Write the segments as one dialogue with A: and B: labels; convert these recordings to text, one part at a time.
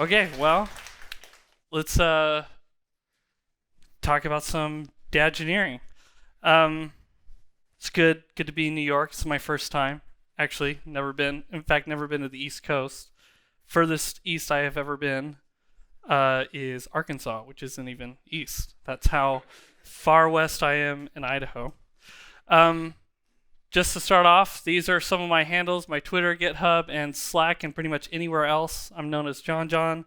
A: Okay, well, let's talk about some dadgineering. Um, it's good to be in New York. It's my first time. Actually, never been. In fact, never been to the East Coast. Furthest east I have ever been is Arkansas, which isn't even east. That's how far west I am in Idaho. Um, just to start off, these are some of my handles: my Twitter, GitHub, and Slack, and pretty much anywhere else. I'm known as Jon.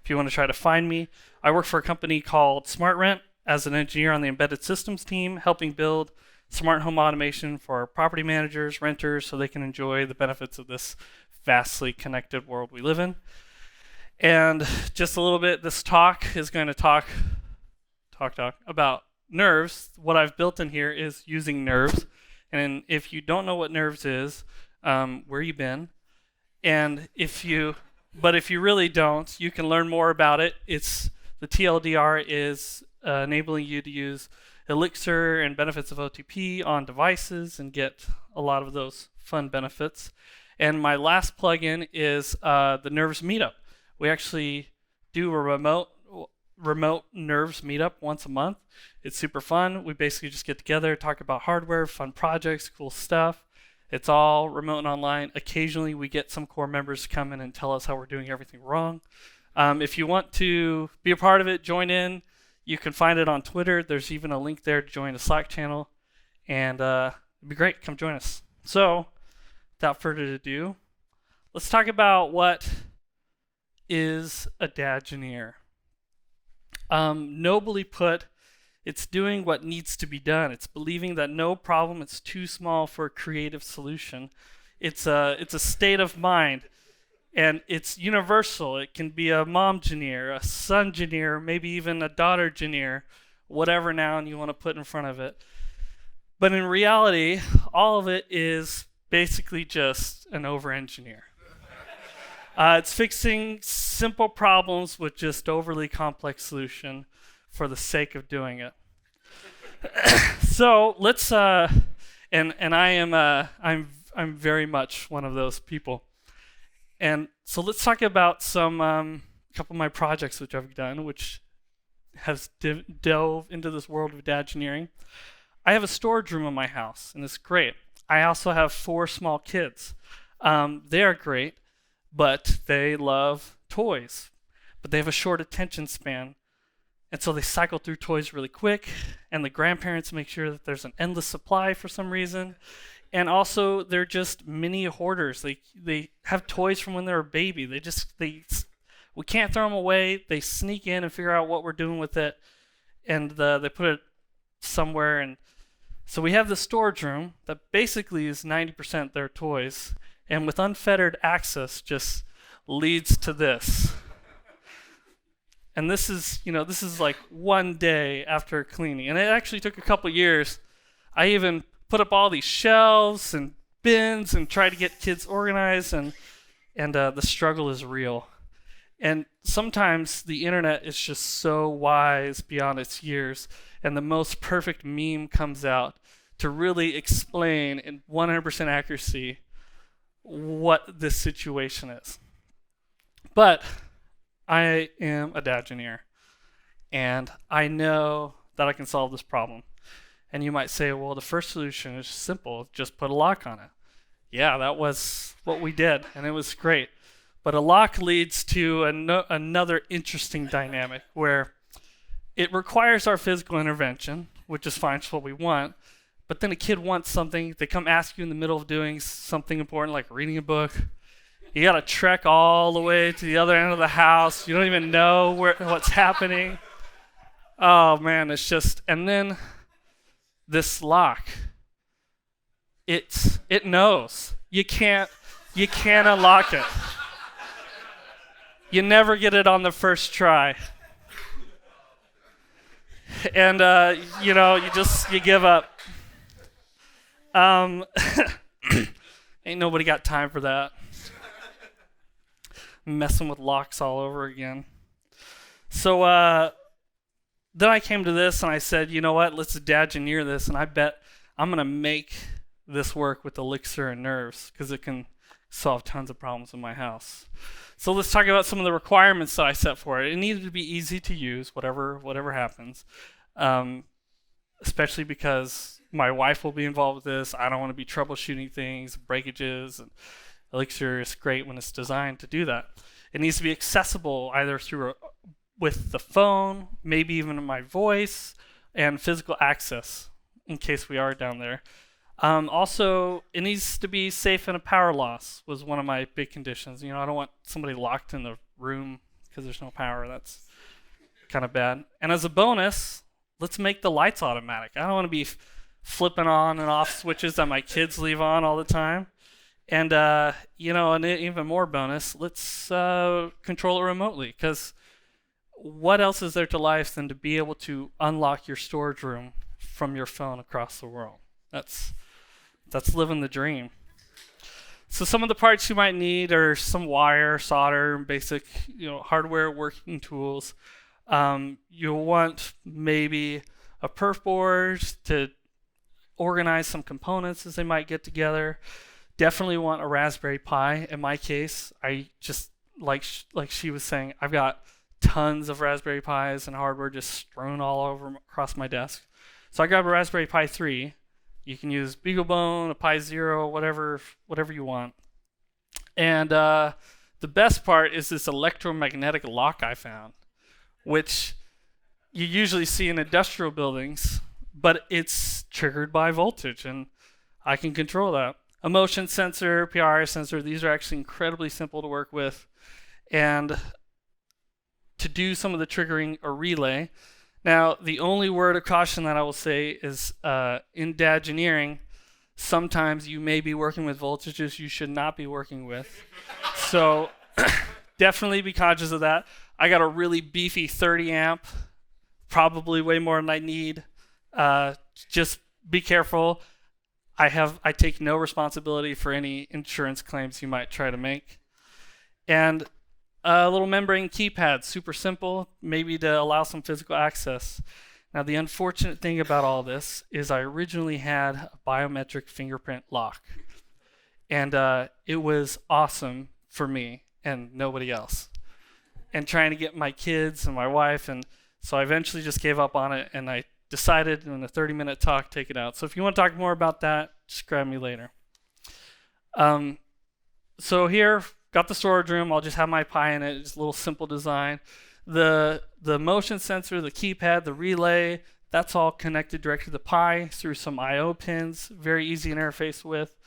A: If you want to try to find me, I work for a company called SmartRent as an engineer on the embedded systems team, helping build smart home automation for property managers, renters, so they can enjoy the benefits of this vastly connected world we live in. And just a little bit, this talk is going to talk about Nerves. What I've built in here is using Nerves. And if you don't know what Nerves is, where you been? And if you really don't, you can learn more about it. The TLDR is enabling you to use Elixir and benefits of OTP on devices and get a lot of those fun benefits. And my last plugin is the Nerves Meetup. We actually do a remote Nerves Meetup once a month. It's super fun. We basically just get together, talk about hardware, fun projects, cool stuff. It's all remote and online. Occasionally, we get some core members to come in and tell us how we're doing everything wrong. If you want to be a part of it, join in. You can find it on Twitter. There's even a link there to join the Slack channel. And it'd be great. Come join us. So, without further ado, let's talk about what is a dadgineer. Nobly put, it's doing what needs to be done. It's believing that no problem is too small for a creative solution. It's a state of mind, and it's universal. It can be a momgineer, a songineer, maybe even a daughtergineer, whatever noun you want to put in front of it. But in reality, all of it is basically just an over-engineer. It's fixing simple problems with just overly complex solution for the sake of doing it. So let's and I am I'm very much one of those people. And so let's talk about some couple of my projects which I've done, which has delved into this world of dadgineering. I have a storage room in my house, and it's great. I also have 4 small kids. They are great, but they love toys. But they have a short attention span. And so they cycle through toys really quick, and the grandparents make sure that there's an endless supply for some reason. And also, they're just mini hoarders. They have toys from when they were a baby. We can't throw them away. They sneak in and figure out what we're doing with it, and they put it somewhere. And so we have the storage room that basically is 90% their toys, and with unfettered access just leads to this. And this is like one day after cleaning. And it actually took a couple years. I even put up all these shelves and bins and tried to get kids organized, and the struggle is real. And sometimes the internet is just so wise beyond its years, and the most perfect meme comes out to really explain in 100% accuracy what this situation is. But I am a dadgineer, and I know that I can solve this problem. And you might say, well, the first solution is simple, just put a lock on it. Yeah, that was what we did, and it was great. But a lock leads to another interesting dynamic where it requires our physical intervention, which is fine, it's what we want. But then a kid wants something, they come ask you in the middle of doing something important like reading a book. You gotta trek all the way to the other end of the house. You don't even know what's happening. Oh man, it's just, and then this lock, it knows. You can't unlock it. You never get it on the first try. And you give up. Ain't nobody got time for that. Messing with locks all over again. So then I came to this and I said, you know what, let's dadgineer this, and I bet I'm going to make this work with Elixir and Nerves because it can solve tons of problems in my house. So let's talk about some of the requirements that I set for it. It needed to be easy to use, whatever happens, especially because my wife will be involved with this. I don't want to be troubleshooting things, breakages, and Elixir is great when it's designed to do that. It needs to be accessible either with the phone, maybe even my voice, and physical access in case we are down there. Also, it needs to be safe in a power loss was one of my big conditions. I don't want somebody locked in the room because there's no power. That's kind of bad. And as a bonus, let's make the lights automatic. I don't want to be flipping on and off switches that my kids leave on all the time. And, an even more bonus, let's control it remotely, because what else is there to life than to be able to unlock your storage room from your phone across the world? That's living the dream. So some of the parts you might need are some wire, solder, basic, hardware working tools. You'll want maybe a perf board to organize some components as they might get together. Definitely want a Raspberry Pi. In my case, I just like she was saying, I've got tons of Raspberry Pis and hardware just strewn all over across my desk. So I grabbed a Raspberry Pi 3. You can use BeagleBone, a Pi Zero, whatever you want. And the best part is this electromagnetic lock I found, which you usually see in industrial buildings, but it's triggered by voltage, and I can control that. A motion sensor, PIR sensor, these are actually incredibly simple to work with. And to do some of the triggering, a relay. Now, the only word of caution that I will say is in dadgineering, sometimes you may be working with voltages you should not be working with. So definitely be conscious of that. I got a really beefy 30 amp, probably way more than I need. Just be careful. I take no responsibility for any insurance claims you might try to make. And a little membrane keypad, super simple, maybe to allow some physical access. Now, the unfortunate thing about all this is I originally had a biometric fingerprint lock. And it was awesome for me and nobody else. And trying to get my kids and my wife, and so I eventually just gave up on it, and I decided in a 30-minute talk, take it out. So if you want to talk more about that, just grab me later. So here, got the storage room. I'll just have my Pi in it. It's a little simple design. The motion sensor, the keypad, the relay, that's all connected directly to the Pi through some I/O pins. Very easy to interface with.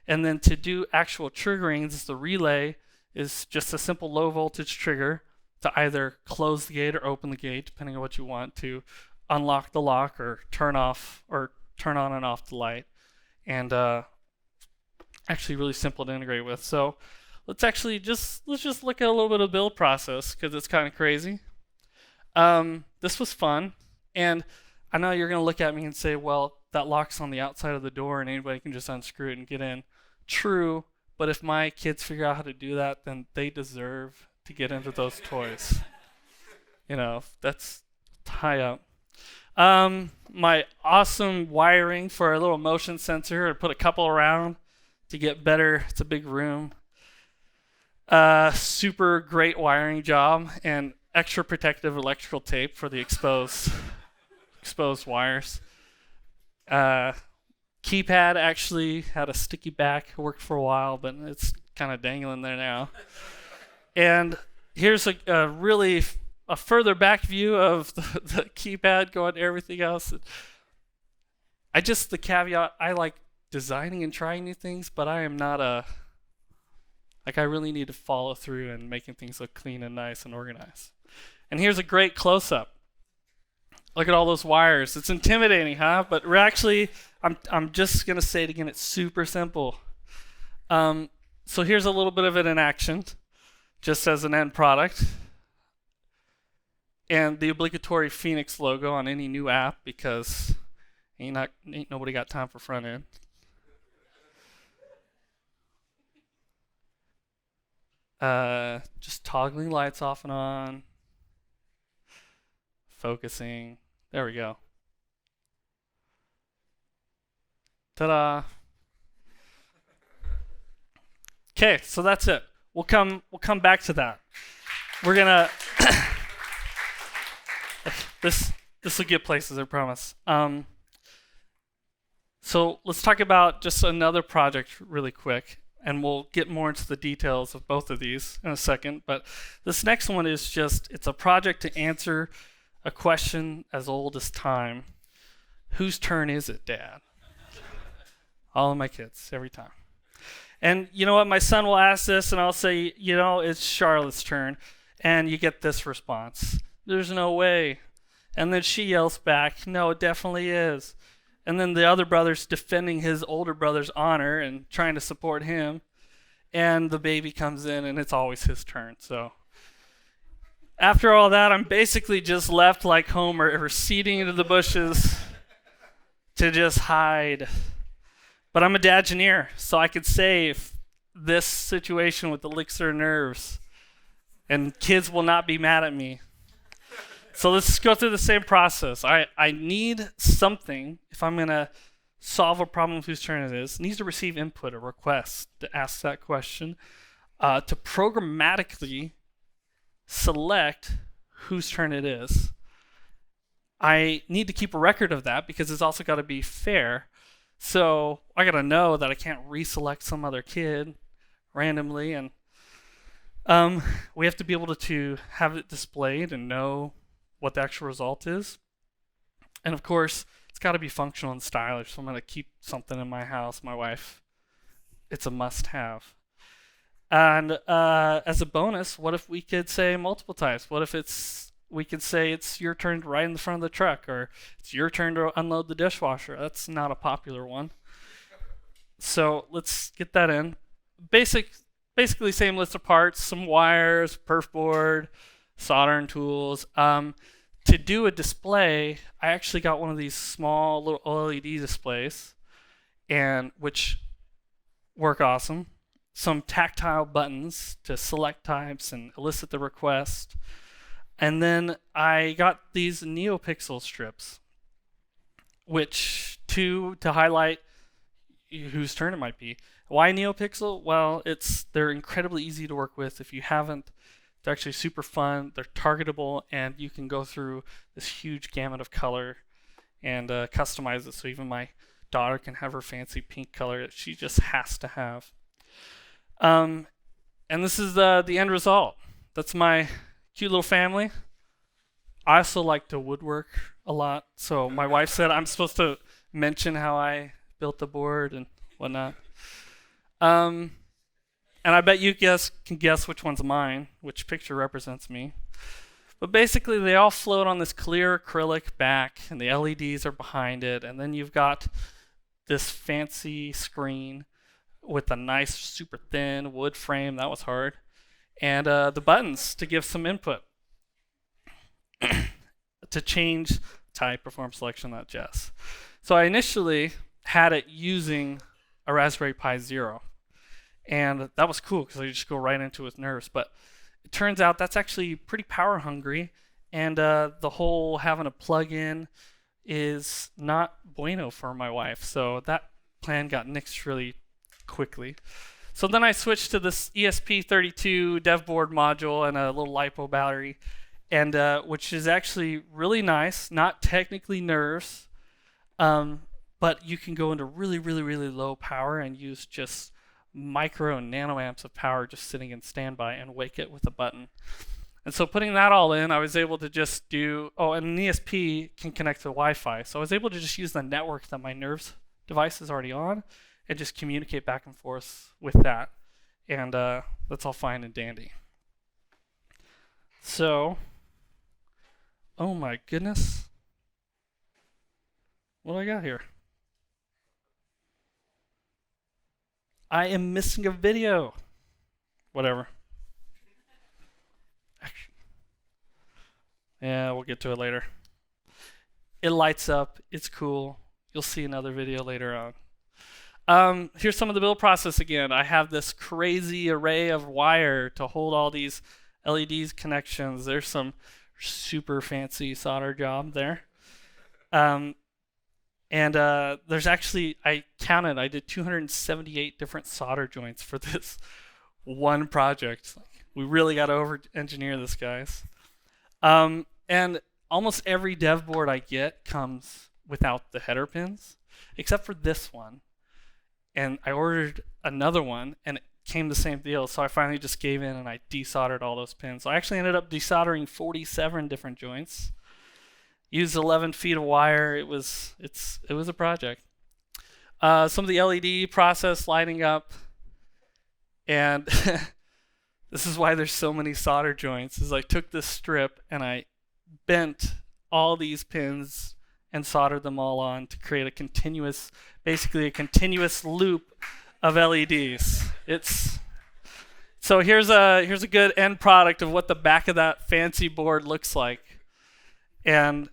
A: And then to do actual triggerings, the relay is just a simple low voltage trigger to either close the gate or open the gate, depending on what you want, to unlock the lock or turn on and off the light. And actually really simple to integrate with. So let's just look at a little bit of the build process, because it's kind of crazy. This was fun, and I know you're going to look at me and say, well, that lock's on the outside of the door and anybody can just unscrew it and get in. True, but if my kids figure out how to do that, then they deserve to get into those toys. That's tie up. My awesome wiring for a little motion sensor. I put a couple around to get better. It's a big room. Super great wiring job, and extra protective electrical tape for the exposed wires. Keypad actually had a sticky back, worked for a while, but it's kind of dangling there now. And here's a further back view of the keypad going to everything else. The caveat, I like designing and trying new things, but I am not I really need to follow through and making things look clean and nice and organized. And here's a great close-up. Look at all those wires. It's intimidating, huh? But we're actually, I'm just going to say it again, it's super simple. So here's a little bit of it in action, just as an end product. And the obligatory Phoenix logo on any new app, because ain't nobody got time for front end. Just toggling lights off and on. Focusing. There we go. Ta-da. Okay, so that's it. We'll come back to that. We're gonna this will get places, I promise. So let's talk about just another project really quick, and we'll get more into the details of both of these in a second. But this next one is just, it's a project to answer a question as old as time. Whose turn is it, Dad? All of my kids, every time. And you know what? My son will ask this, and I'll say, it's Charlotte's turn. And you get this response: there's no way. And then she yells back, no, it definitely is. And then the other brother's defending his older brother's honor and trying to support him. And the baby comes in, and it's always his turn. So after all that, I'm basically just left like Homer, receding into the bushes to just hide. But I'm a dadgineer, so I could save this situation with Elixir Nerves, and kids will not be mad at me. So let's just go through the same process. I need something, if I'm going to solve a problem of whose turn it is, needs to receive input, a request to ask that question, to programmatically select whose turn it is. I need to keep a record of that because it's also got to be fair. So I got to know that I can't reselect some other kid randomly, and we have to be able to have it displayed and know what the actual result is. And of course, it's got to be functional and stylish. So I'm going to keep something in my house, my wife. It's a must-have. And as a bonus, what if we could say multiple times? What if we could say it's your turn to ride in the front of the truck, or it's your turn to unload the dishwasher? That's not a popular one. So let's get that in. Basically same list of parts, some wires, perf board, soldering tools. To do a display, I actually got one of these small little LED displays, and which work awesome. Some tactile buttons to select types and elicit the request. And then I got these NeoPixel strips, which to highlight whose turn it might be. Why NeoPixel? Well, they're incredibly easy to work with. If you haven't, they're actually super fun. They're targetable, and you can go through this huge gamut of color and customize it. So even my daughter can have her fancy pink color that she just has to have. And this is the end result. That's my cute little family. I also like to woodwork a lot. So my wife said I'm supposed to mention how I built the board and whatnot. And I bet you can guess which one's mine, which picture represents me. But basically, they all float on this clear acrylic back, and the LEDs are behind it. And then you've got this fancy screen with a nice, super thin wood frame. That was hard. And the buttons to give some input. To change type, perform selection, that jazz. So I initially had it using a Raspberry Pi Zero. And that was cool because I just go right into it with Nerves. But it turns out that's actually pretty power hungry, and the whole having a plug-in is not bueno for my wife. So that plan got nixed really quickly. So then I switched to this ESP32 dev board module and a little LiPo battery, and which is actually really nice. Not technically Nerves, but you can go into really, really, really low power and use just micro and nanoamps of power just sitting in standby and wake it with a button. And so putting that all in, I was able to just do, and an ESP can connect to Wi-Fi. So I was able to just use the network that my Nerves device is already on and just communicate back and forth with that. And that's all fine and dandy. So, oh my goodness. What do I got here? I am missing a video. Whatever. Yeah, we'll get to it later. It lights up. It's cool. You'll see another video later on. Here's some of the build process again. I have this crazy array of wire to hold all these LEDs connections. There's some super fancy solder job there. And there's actually, I counted, I did 278 different solder joints for this one project. We really got to over-engineer this, guys. And almost every dev board I get comes without the header pins, except for this one. And I ordered another one, and it came the same deal. So I finally just gave in, and I desoldered all those pins. So I actually ended up desoldering 47 different joints. Used 11 feet of wire. It was a project. Some of the LED process lighting up, and this is why there's so many solder joints. Is I took this strip and I bent all these pins and soldered them all on to create a continuous, basically a continuous loop of LEDs. So here's a good end product of what the back of that fancy board looks like, and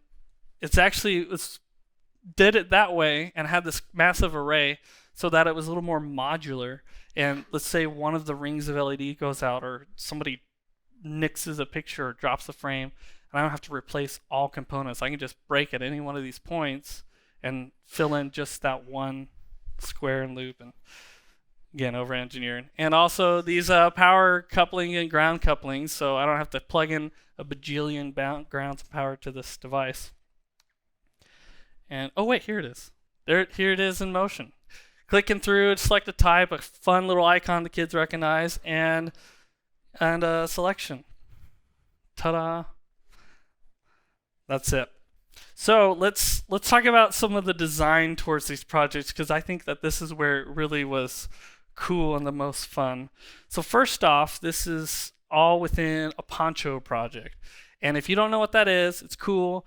A: did it that way and had this massive array so that it was a little more modular. And let's say one of the rings of LED goes out, or somebody nixes a picture or drops a frame, and I don't have to replace all components. I can just break at any one of these points and fill in just that one square and loop, and again, over engineering. And also these power coupling and ground couplings, so I don't have to plug in a bajillion grounds of power to this device. And oh wait, here it is. Here it is in motion. Clicking through, select a type, a fun little icon the kids recognize, and a selection. Ta-da! That's it. So let's talk about some of the design towards these projects, because I think that this is where it really was cool and the most fun. So first off, this is all within a Poncho project, and if you don't know what that is, it's cool.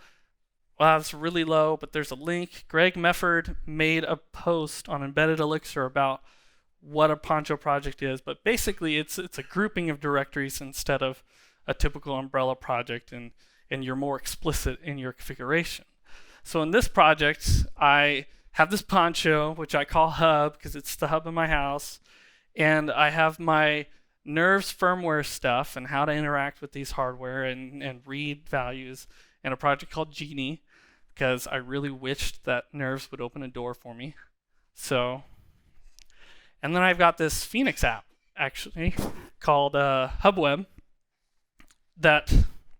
A: Wow, it's really low, but there's a link. Greg Mefford made a post on Embedded Elixir about what a Poncho project is, but basically it's a grouping of directories instead of a typical umbrella project, and you're more explicit in your configuration. So in this project, I have this Poncho, which I call Hub because it's the hub in my house, and I have my Nerves firmware stuff and how to interact with these hardware and read values, and a project called Genie, because I really wished that Nerves would open a door for me. So, and then I've got this Phoenix app, actually, called HubWeb, that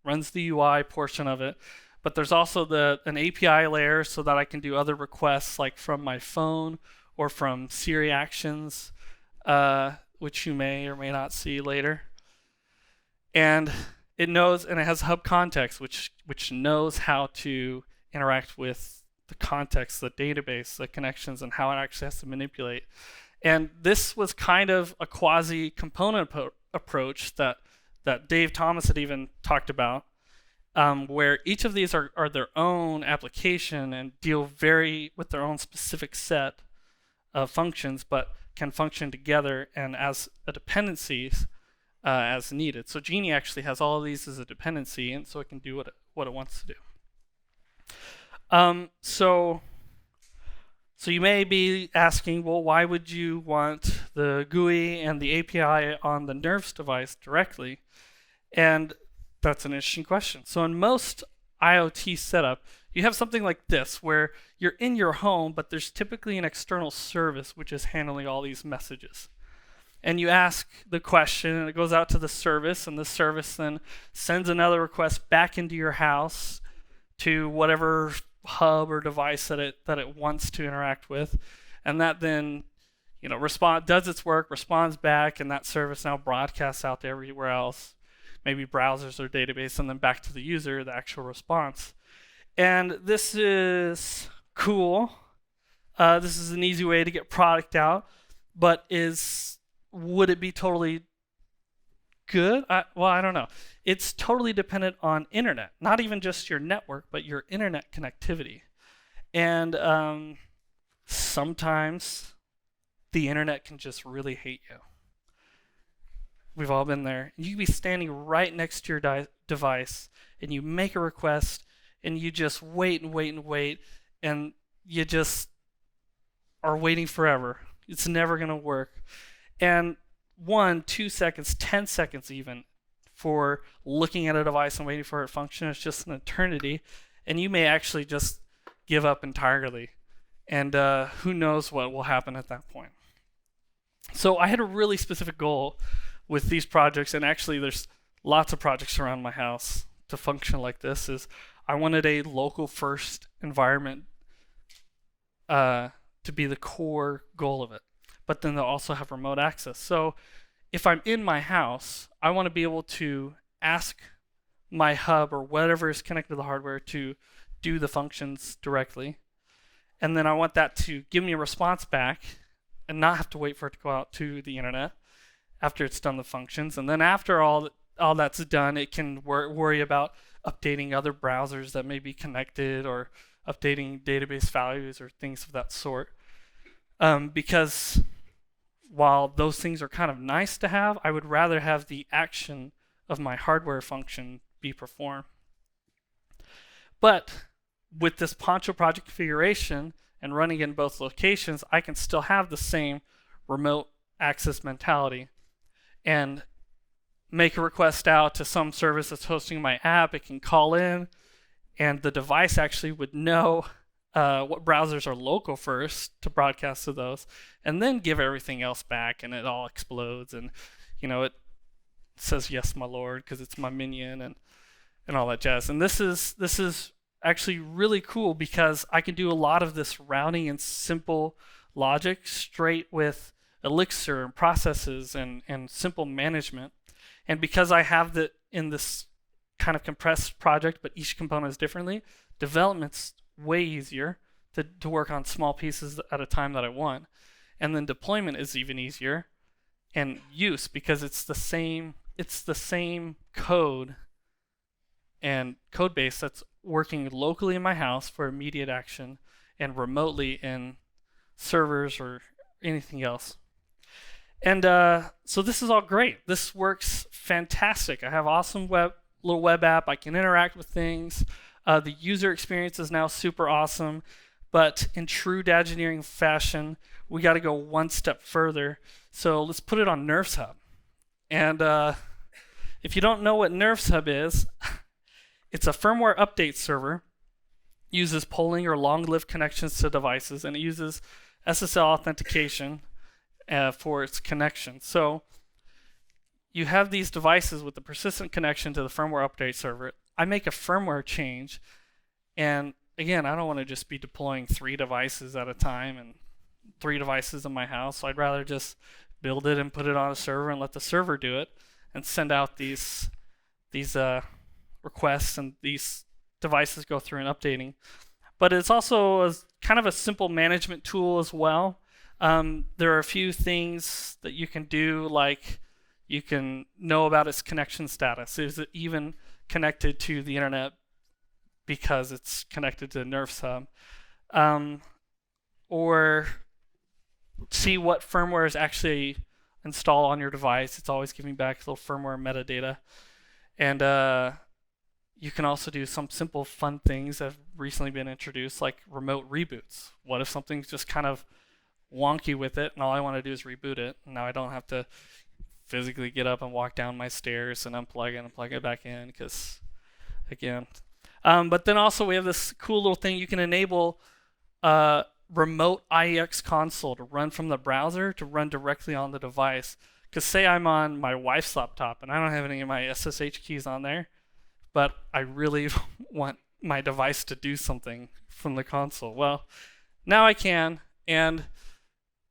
A: runs the UI portion of it. But there's also an API layer so that I can do other requests, like from my phone or from Siri actions, which you may or may not see later. And it knows, and it has hub context, which knows how to interact with the context, the database, the connections, and how it actually has to manipulate. And this was kind of a quasi-component approach that Dave Thomas had even talked about, where each of these are their own application and deal with their own specific set of functions, but can function together and as a dependencies as needed. So Genie actually has all of these as a dependency, and so it can do what it wants to do. So you may be asking, well, why would you want the GUI and the API on the Nerves device directly? And that's an interesting question. So in most IoT setup, you have something like this, where you're in your home, but there's typically an external service which is handling all these messages. And you ask the question, and it goes out to the service, and the service then sends another request back into your house to whatever hub or device that it wants to interact with, and that then does its work, responds back, and that service now broadcasts out to everywhere else, maybe browsers or database, and then back to the user, the actual response. And this is cool. This is an easy way to get product out, but would it be totally good? Well, I don't know. It's totally dependent on internet, not even just your network, but your internet connectivity. And sometimes the internet can just really hate you. We've all been there. You can be standing right next to your device, and you make a request, and you just wait and wait and wait, and you just are waiting forever. It's never going to work. And 1, 2 seconds, 10 seconds even, for looking at a device and waiting for it to function is just an eternity, and you may actually just give up entirely And who knows what will happen at that point. So I had a really specific goal with these projects, and actually there's lots of projects around my house to function like this. Is I wanted a local first environment to be the core goal of it, but then they'll also have remote access. So if I'm in my house, I want to be able to ask my hub or whatever is connected to the hardware to do the functions directly. And then I want that to give me a response back and not have to wait for it to go out to the internet after it's done the functions. And then after all that's done, it can worry about updating other browsers that may be connected or updating database values or things of that sort. Because while those things are kind of nice to have, I would rather have the action of my hardware function be performed. But with this Poncho project configuration and running in both locations, I can still have the same remote access mentality and make a request out to some service that's hosting my app. It can call in, and the device actually would know what browsers are local first to broadcast to those, and then give everything else back, and it all explodes, and it says yes, my lord, because it's my minion, and all that jazz. And this is actually really cool because I can do a lot of this routing and simple logic straight with Elixir and processes and simple management. And because I have that in this kind of compressed project, but each component is differently, development's way easier to work on small pieces at a time that I want. And then deployment is even easier, and use, because it's the same code and code base that's working locally in my house for immediate action and remotely in servers or anything else. And so this is all great. This works fantastic. I have awesome little web app. I can interact with things. The user experience is now super awesome. But in true Dadgineering fashion, we got to go one step further. So let's put it on NervesHub. And if you don't know what NervesHub is, it's a firmware update server, uses polling or long-lived connections to devices, and it uses SSL authentication for its connection. So you have these devices with the persistent connection to the firmware update server. I make a firmware change, and again, I don't want to just be deploying 3 devices at a time and 3 devices in my house. So I'd rather just build it and put it on a server and let the server do it and send out these requests, and these devices go through and updating. But it's also kind of a simple management tool as well. There are a few things that you can do, like you can know about its connection status. Is it even connected to the internet because it's connected to NervesHub? Or see what firmware is actually installed on your device. It's always giving back little firmware metadata. And you can also do some simple fun things that have recently been introduced, like remote reboots. What if something's just kind of wonky with it, and all I want to do is reboot it? And now I don't have to physically get up and walk down my stairs and unplug it and plug it back in, because, again. But then also we have this cool little thing. You can enable remote IEX console to run from the browser to run directly on the device. Because say I'm on my wife's laptop and I don't have any of my SSH keys on there, but I really want my device to do something from the console. Well, now I can, and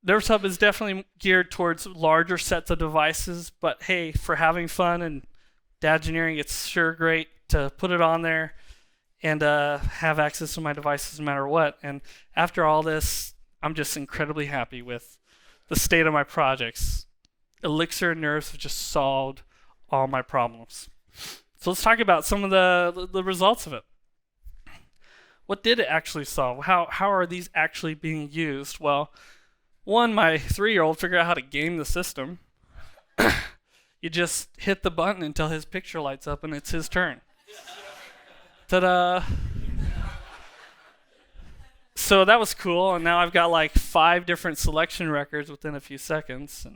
A: NervesHub is definitely geared towards larger sets of devices, but hey, for having fun and Dadgineering, it's sure great to put it on there and have access to my devices no matter what. And after all this, I'm just incredibly happy with the state of my projects. Elixir Nerves have just solved all my problems. So let's talk about some of the results of it. What did it actually solve? How are these actually being used? Well, one, my 3-year-old figured out how to game the system. You just hit the button until his picture lights up and it's his turn. Ta-da! So that was cool, and now I've got like 5 different selection records within a few seconds.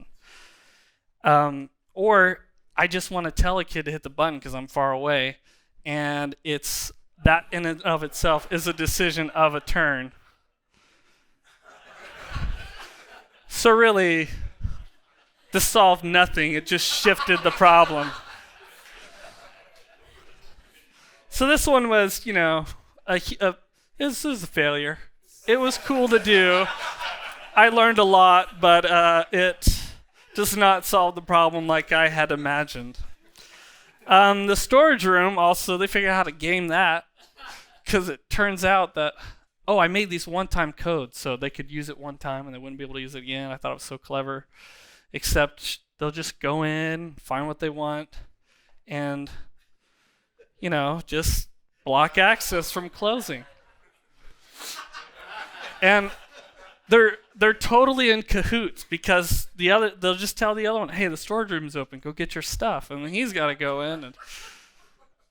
A: And, or I just want to tell a kid to hit the button because I'm far away, and it's that in and of itself is a decision of a turn. So really, this solved nothing. It just shifted the problem. So this one was, this was a failure. It was cool to do. I learned a lot, but it does not solve the problem like I had imagined. The storage room, also, they figured out how to game that, because it turns out that, I made these one-time codes, so they could use it one time and they wouldn't be able to use it again. I thought it was so clever. Except they'll just go in, find what they want, and, just block access from closing. And they're totally in cahoots because they'll just tell the other one, hey, the storage room's open, go get your stuff, and then he's got to go in. And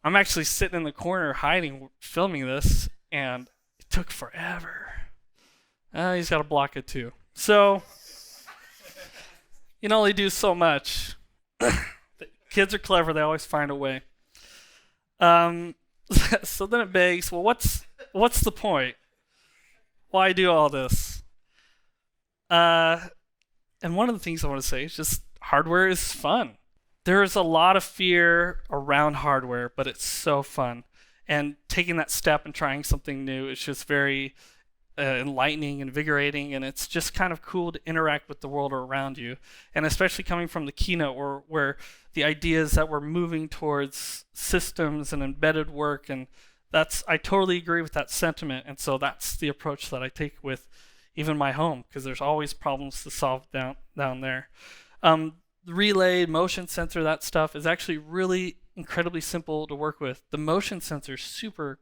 A: I'm actually sitting in the corner hiding, filming this, and it took forever. He's got to block it too. So you can only do so much. Kids are clever; they always find a way. So then it begs, well, what's the point? Why do all this? And one of the things I want to say is just hardware is fun. There is a lot of fear around hardware, but it's so fun. And taking that step and trying something new is just very enlightening, invigorating, and it's just kind of cool to interact with the world around you. And especially coming from the keynote where the idea is that we're moving towards systems and embedded work, and I totally agree with that sentiment. And so that's the approach that I take with even my home, because there's always problems to solve down there. The relay, motion sensor, that stuff is actually really incredibly simple to work with. The motion sensor is super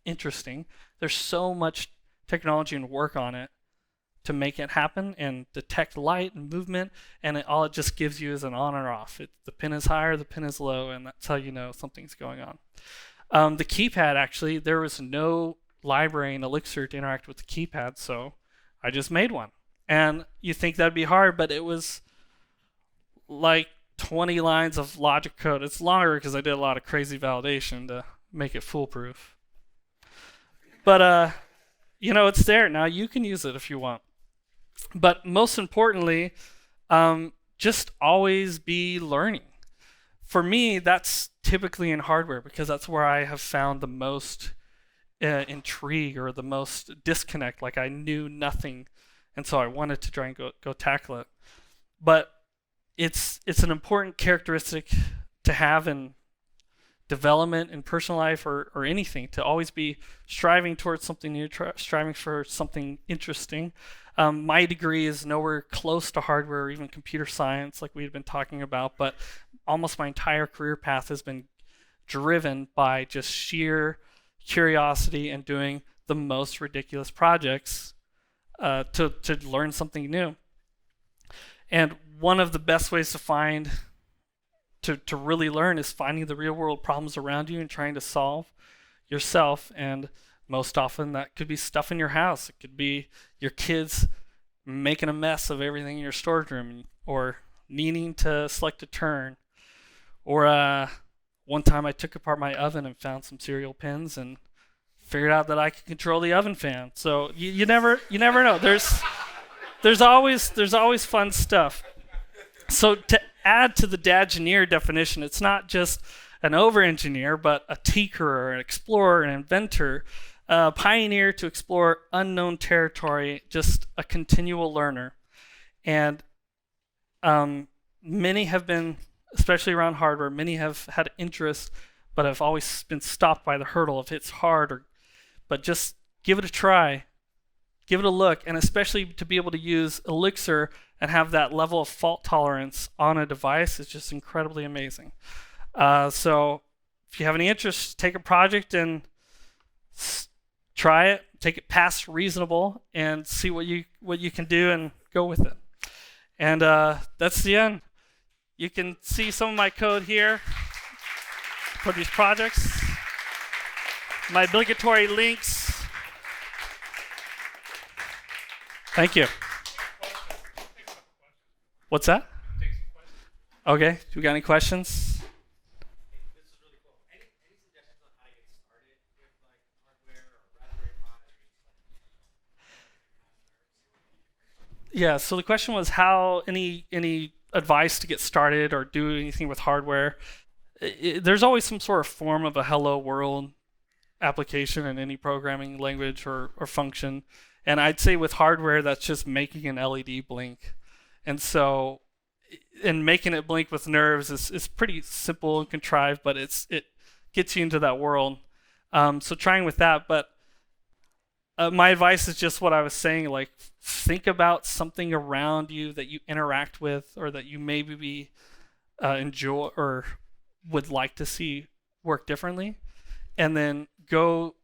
A: interesting. There's so much technology and work on it to make it happen and detect light and movement, and all it just gives you is an on or off. The pin is high or the pin is low, and that's how you know something's going on. The keypad, actually, there was no library in Elixir to interact with the keypad, so I just made one. And you think that'd be hard, but it was like 20 lines of logic code. It's longer because I did a lot of crazy validation to make it foolproof. But, it's there. Now you can use it if you want. But most importantly, just always be learning. For me, that's typically in hardware because that's where I have found the most intrigue or the most disconnect. Like I knew nothing, and so I wanted to try and go tackle it. But it's an important characteristic to have in development in personal life or anything, to always be striving towards something new, striving for something interesting. My degree is nowhere close to hardware or even computer science like we've been talking about, but almost my entire career path has been driven by just sheer curiosity and doing the most ridiculous projects to learn something new. And one of the best ways to really learn is finding the real world problems around you and trying to solve yourself. And most often that could be stuff in your house. It could be your kids making a mess of everything in your storage room, or needing to select a turn. Or one time I took apart my oven and found some serial pins and figured out that I could control the oven fan. So you never know. There's always fun stuff. So to add to the dadgineer definition, it's not just an over-engineer, but a tinkerer, an explorer, an inventor, a pioneer to explore unknown territory, just a continual learner. And many have been, especially around hardware, many have had interest, but have always been stopped by the hurdle of it's hard. But just give it a try, give it a look, and especially to be able to use Elixir and have that level of fault tolerance on a device is just incredibly amazing. So if you have any interest, take a project and try it, take it past reasonable, and see what you can do and go with it. And that's the end. You can see some of my code here for these projects. My obligatory links. Thank you. What's that? Okay. Do we got any questions?
B: This is really cool. Any suggestions on how to get started with like hardware or Raspberry Pi?
A: Yeah. So the question was how any advice to get started or do anything with hardware. There's always some sort of form of a hello world application in any programming language or function. And I'd say with hardware, that's just making an LED blink. And so, and making it blink with nerves is pretty simple and contrived, but it gets you into that world. So trying with that, but my advice is just what I was saying. Like, think about something around you that you interact with, or that you maybe enjoy or would like to see work differently, and then go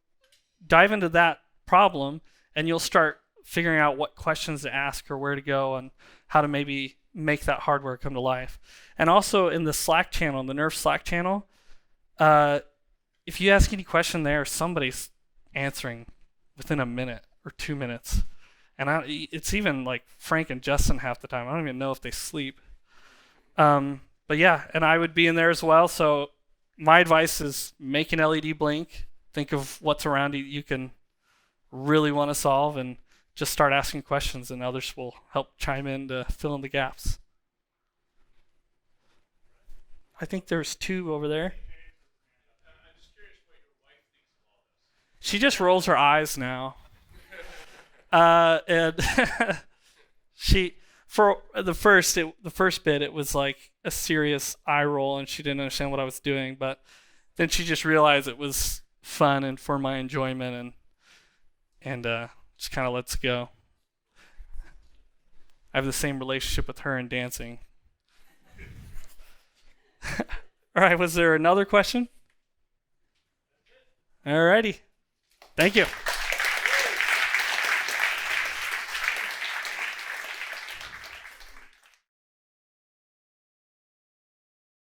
A: dive into that problem, and you'll start figuring out what questions to ask or where to go and how to maybe make that hardware come to life. And also in the Slack channel, the Nerve Slack channel, uh, if you ask any question there, somebody's answering within a minute or 2 minutes. And it's even like Frank and Justin half the time. I don't even know if they sleep. But yeah, and I would be in there as well. So my advice is make an LED blink. Think of what's around you you can really want to solve, and just start asking questions, and others will help chime in to fill in the gaps. I think there's two over there. She just rolls her eyes now. And she for the first bit it was like a serious eye roll, and she didn't understand what I was doing, but then she just realized it was fun and for my enjoyment, and just kind of lets go. I have the same relationship with her in dancing. All right, was there another question? All righty. Thank you.